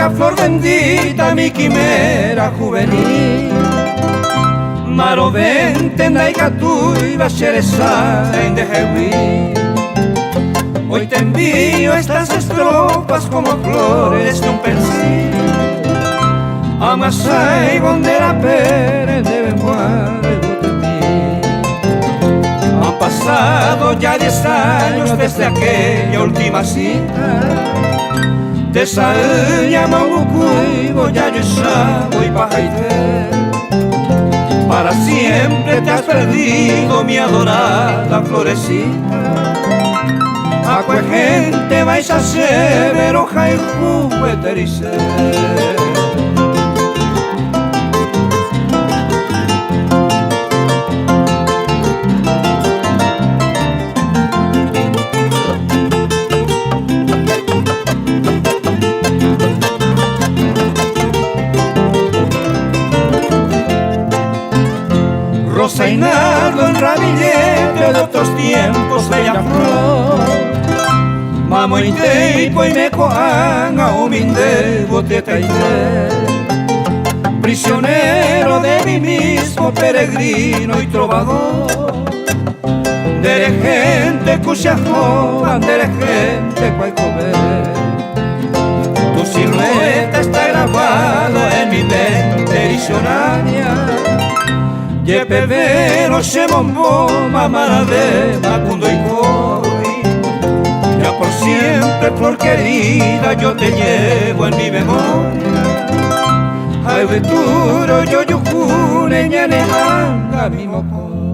la flor bendita, mi quimera juvenil. Maro vente naikatu y basheresa en dejewi. Hoy te envío estas estrofas como flores de un pensil. Amasai bondera pere de memoria de ti. Han pasado ya 10 años desde aquella última cita. Te llama Bucuy, Boyayo Shabo y Pajaité. Para siempre te has perdido, mi adorada florecita. A cuál gente vais a ser, hoja y jugueterice. Rosa y nardo en ramillete de otros tiempos, bella flor. Mamo y teipo y me coan a huminde boteta y prisionero de mí mismo, peregrino y trovador. De gente cuya joven, de gente cual comer. Tu silueta está grabada en mi mente visionaria. Yepe vero se bombó, mamara de Macundo y Coy. Ya por siempre, flor querida, yo te llevo en mi memoria. Ay, veturo, yo yukune, ñane, anga, mi moco.